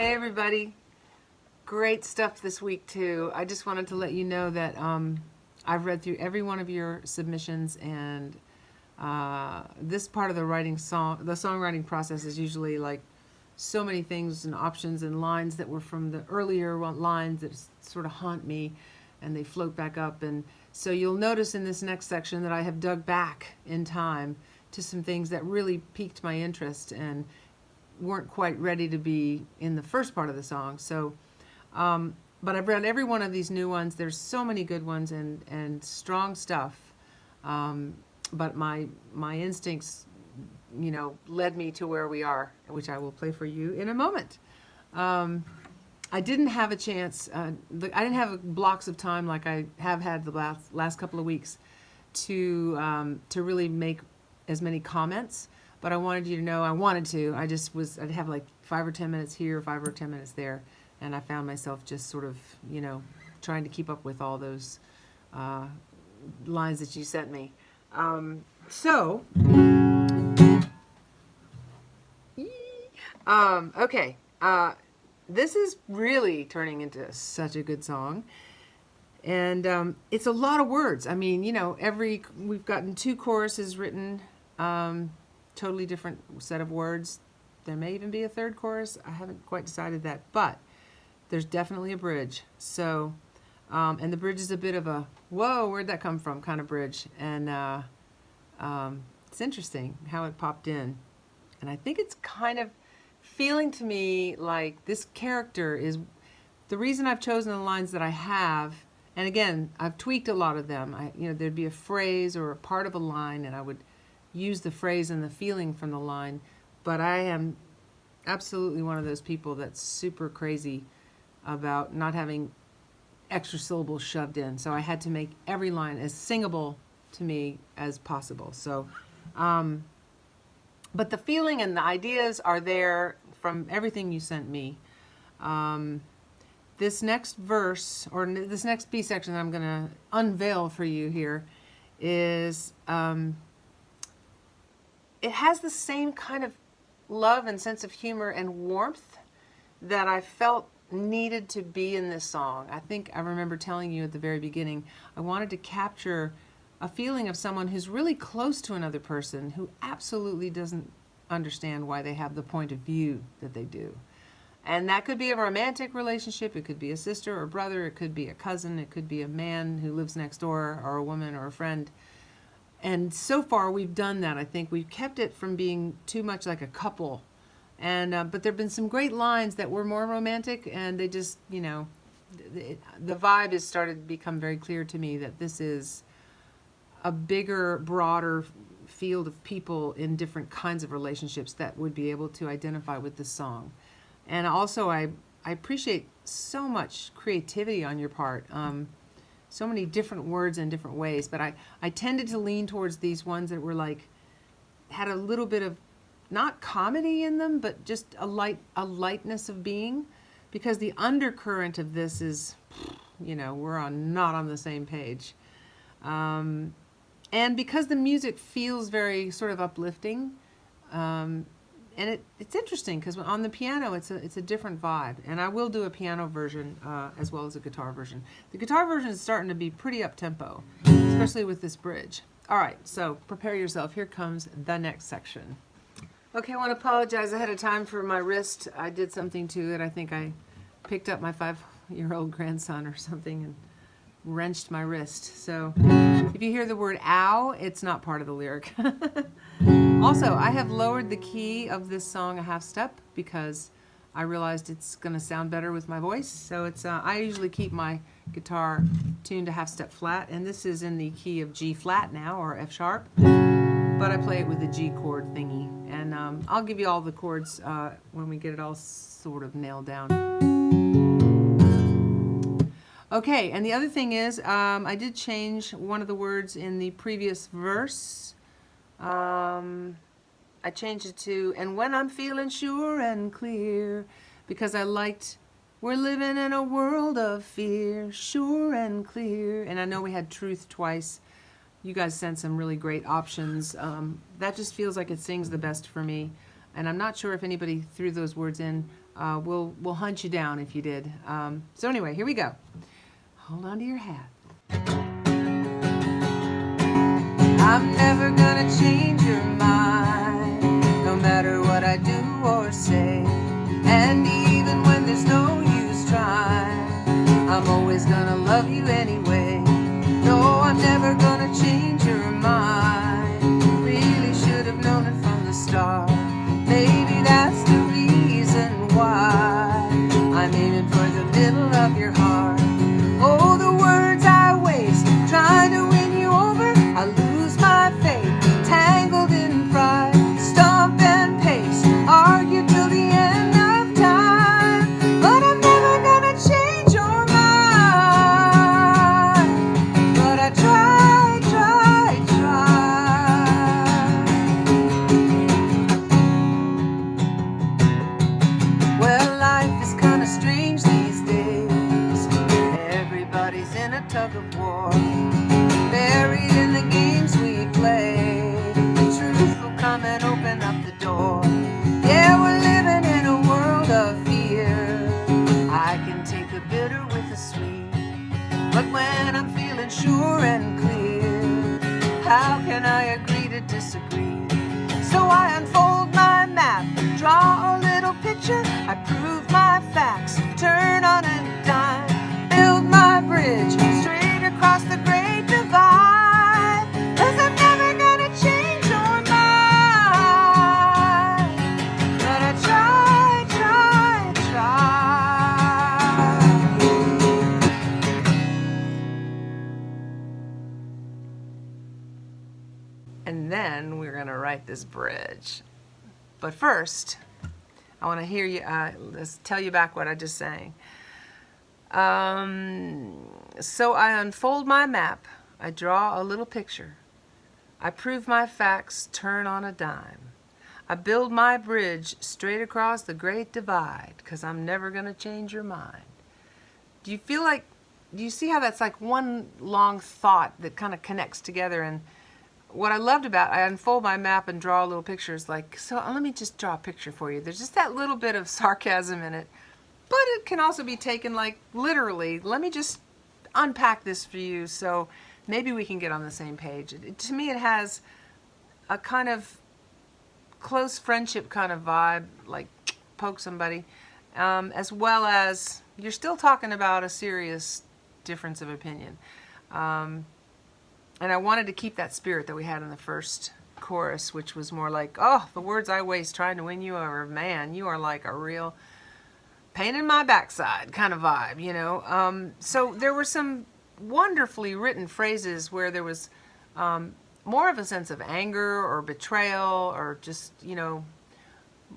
Hey everybody, great stuff this week too. I just wanted to let you know that I've read through every one of your submissions, and this part of the songwriting process is usually like so many things and options and lines that were from the earlier lines that sort of haunt me, and they float back up. And so you'll notice in this next section that I have dug back in time to some things that really piqued my interest and weren't quite ready to be in the first part of the song. So, but I've read every one of these new ones. There's so many good ones and strong stuff. But my instincts, led me to where we are, which I will play for you in a moment. I didn't have a chance. I didn't have blocks of time like I have had the last couple of weeks to really make as many comments. But I wanted you to know I'd have like 5 or 10 minutes here, 5 or 10 minutes there. And I found myself just sort of, trying to keep up with all those lines that you sent me. Okay. This is really turning into such a good song. And it's a lot of words. I mean, we've gotten 2 choruses written, totally different set of words. There may even be a 3rd chorus. I haven't quite decided that, but there's definitely a bridge. So, and the bridge is a bit of a, whoa, where'd that come from kind of bridge. And it's interesting how it popped in. And I think it's kind of feeling to me like this character is the reason I've chosen the lines that I have. And again, I've tweaked a lot of them. There'd be a phrase or a part of a line, and I would use the phrase and the feeling from the line. But I am absolutely one of those people that's super crazy about not having extra syllables shoved in. So I had to make every line as singable to me as possible. So, but the feeling and the ideas are there from everything you sent me. This next verse, or this next B section that I'm going to unveil for you here is, it has the same kind of love and sense of humor and warmth that I felt needed to be in this song. I think I remember telling you at the very beginning, I wanted to capture a feeling of someone who's really close to another person who absolutely doesn't understand why they have the point of view that they do. And that could be a romantic relationship, it could be a sister or brother, it could be a cousin, it could be a man who lives next door, or a woman or a friend. And so far we've done that. I think we've kept it from being too much like a couple. And but there have been some great lines that were more romantic, and they just, the vibe has started to become very clear to me that this is a bigger, broader field of people in different kinds of relationships that would be able to identify with this song. And also I appreciate so much creativity on your part. So many different words in different ways, but I tended to lean towards these ones that were like, had a little bit of, not comedy in them, but just a lightness of being, because the undercurrent of this is, we're not on the same page. And because the music feels very sort of uplifting, and it's interesting because on the piano it's a different vibe, and I will do a piano version as well as a guitar version. The guitar version is starting to be pretty up-tempo, especially with this bridge. All right, so prepare yourself. Here comes the next section. Okay, I want to apologize ahead of time for my wrist. I did something to it. I think I picked up my 5-year-old grandson or something and wrenched my wrist. So if you hear the word ow, it's not part of the lyric. Also, I have lowered the key of this song a half step because I realized it's going to sound better with my voice. So it's I usually keep my guitar tuned a half step flat, and this is in the key of G flat now, or F sharp, but I play it with a G chord thingy. And I'll give you all the chords when we get it all sort of nailed down. Okay, and the other thing is I did change one of the words in the previous verse. I changed it to, and when I'm feeling sure and clear, because I liked, we're living in a world of fear, sure and clear. And I know we had truth twice. You guys sent some really great options. That just feels like it sings the best for me. And I'm not sure if anybody threw those words in we'll hunt you down if you did. So anyway, here we go. Hold on to your hat. I'm never gonna change your mind, no matter what I do or say. And even when there's no use trying, I'm always gonna love you anyway. No, I'm never gonna change your mind. Really should have known it from the start. Maybe that's the reason why I'm aiming for the middle of your heart. Oh, the words I waste trying to win you over, I lose my faith, tangled in pride. Stomp and pace, argue till the end of time, but I'm never gonna change your mind. But I try, try, try. Well, life is kinda strange these days. Everybody's in a tug of war, buried in the games we play. The truth will come and open up the door. Yeah, we're living in a world of fear. I can take the bitter with the sweet, but when I'm feeling sure and clear, how can I agree to disagree? So I unfold my map, draw a little picture, I prove my facts, turn on a dime, build my bridge straight across the great divide. 'Cause I'm never gonna change your mind. But I try, try, try. And then we're gonna write this bridge. But first, I want to hear you, let's tell you back what I just sang. So I unfold my map, I draw a little picture, I prove my facts, turn on a dime, I build my bridge straight across the great divide, 'cause I'm never gonna change your mind. Do you feel like, do you see how that's like one long thought that kind of connects together? And what I loved about, I unfold my map and draw a little picture, is like, so let me just draw a picture for you. There's just that little bit of sarcasm in it, but it can also be taken like literally. Let me just unpack this for you so maybe we can get on the same page. To me, it has a kind of close friendship kind of vibe, like poke somebody, as well as you're still talking about a serious difference of opinion. And I wanted to keep that spirit that we had in the first chorus, which was more like, oh, the words I waste trying to win you over, man, you are like a real pain in my backside kind of vibe, you know. So there were some wonderfully written phrases where there was more of a sense of anger or betrayal or just, you know,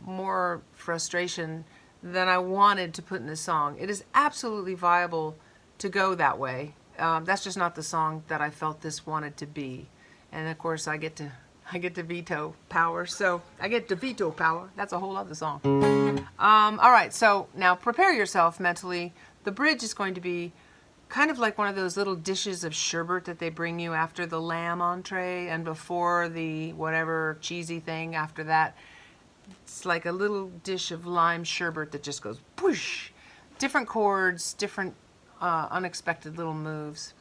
more frustration than I wanted to put in this song. It is absolutely viable to go that way. That's just not the song that I felt this wanted to be. And of course I get to veto power, so I get to veto power. That's a whole other song. All right, so now prepare yourself mentally. The bridge is going to be kind of like one of those little dishes of sherbet that they bring you after the lamb entree and before the whatever cheesy thing after that. It's like a little dish of lime sherbet that just goes whoosh. Different chords, different unexpected little moves.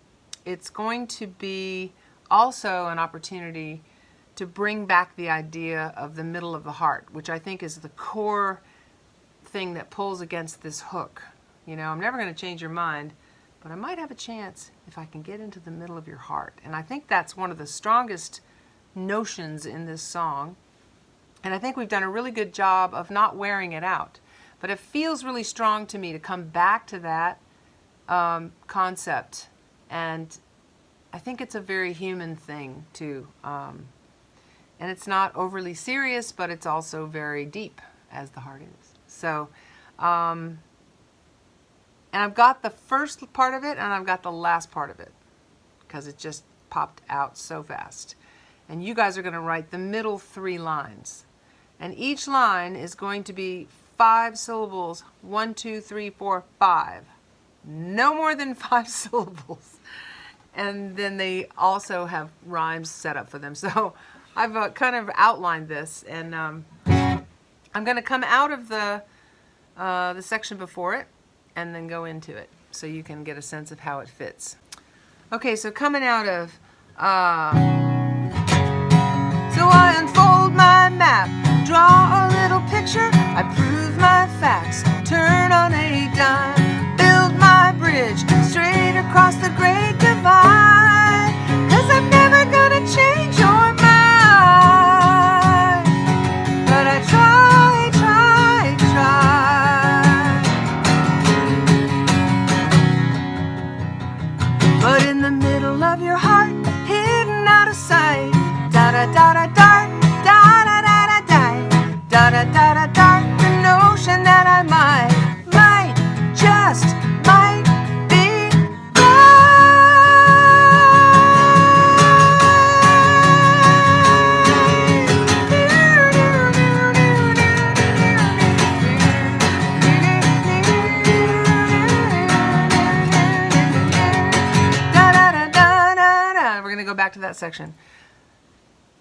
It's going to be also an opportunity to bring back the idea of the middle of the heart, which I think is the core thing that pulls against this hook. You know, I'm never going to change your mind, but I might have a chance if I can get into the middle of your heart. And I think that's one of the strongest notions in this song. And I think we've done a really good job of not wearing it out. But it feels really strong to me to come back to that concept. And I think it's a very human thing too. And it's not overly serious, but it's also very deep, as the heart is. So, and I've got the first part of it and I've got the last part of it because it just popped out so fast. And you guys are going to write the middle 3 lines. And each line is going to be 5 syllables. 1, 2, 3, 4, 5. No more than 5 syllables. And then they also have rhymes set up for them. So I've kind of outlined this, and I'm going to come out of the the section before it and then go into it so you can get a sense of how it fits. Okay, so coming out of, so I unfold my map, draw a little picture, I prove my facts, turn on a dime, build my bridge straight across the great divide, 'cause I'm never gonna change your mind, but I try. But in the middle of your heart, hidden out of sight, da-da-da-da-dart, da-da-da-da-dart, da-da-da-da-dart, the notion that I might, just might be go back to that section.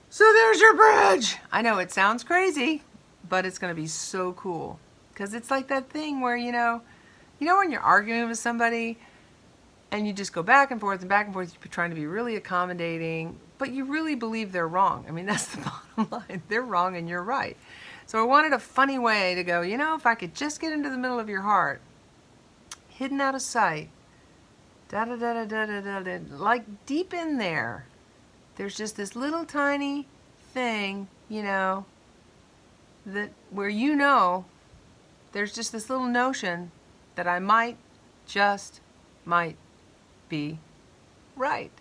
So there's your bridge. I know it sounds crazy, but it's going to be so cool, because it's like that thing where, you know when you're arguing with somebody and you just go back and forth and back and forth, you're trying to be really accommodating, but you really believe they're wrong. I mean, that's the bottom line. They're wrong and you're right. So I wanted a funny way to go, if I could just get into the middle of your heart, hidden out of sight, da-da-da-da-da-da-da, like deep in there, there's just this little tiny thing, that where there's just this little notion that I might be right.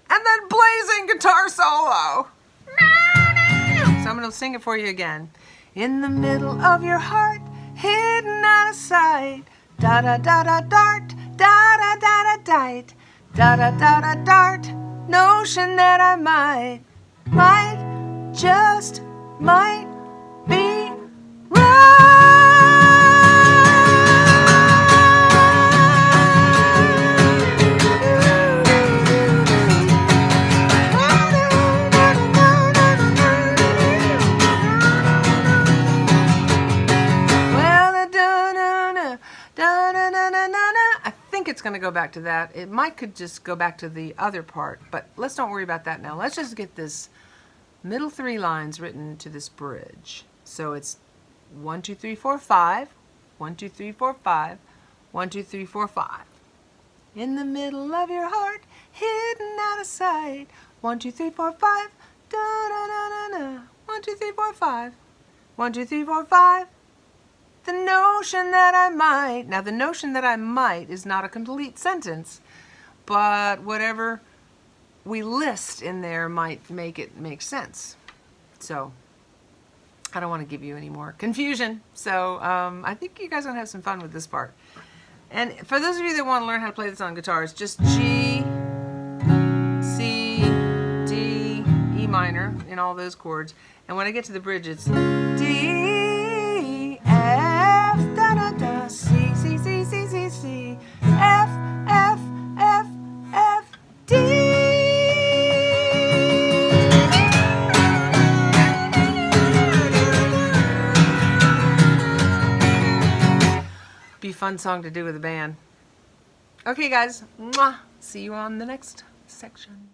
And then blazing guitar solo. So I'm going to sing it for you again. In the middle of your heart, hidden out of sight, da-da-da-da-dart, da-da-da-da-dite, da-da-da-da-dart, notion that I might just might be it's going to go back to that. It could just go back to the other part, but let's don't worry about that now. Let's just get this middle 3 lines written to this bridge. So it's 1, 2, 3, 4, 5, 1, 2, 3, 4, 5, 1, 2, 3, 4, 5. In the middle of your heart, hidden out of sight, 1, 2, 3, 4, 5, da da da da da, 1, 2, 3, 4, 5, 1, 2, 3, 4, 5. The notion that I might. Now, the notion that I might is not a complete sentence, but whatever we list in there might make it make sense. So I don't want to give you any more confusion. So I think you guys are going to have some fun with this part. And for those of you that want to learn how to play this on guitar, it's just G, C, D, E minor in all those chords. And when I get to the bridge, it's D, F, da da da, C, C, C, C, C, C, F, F, F, F, D. Be a fun song to do with a band. Okay, guys. Mwah. See you on the next section.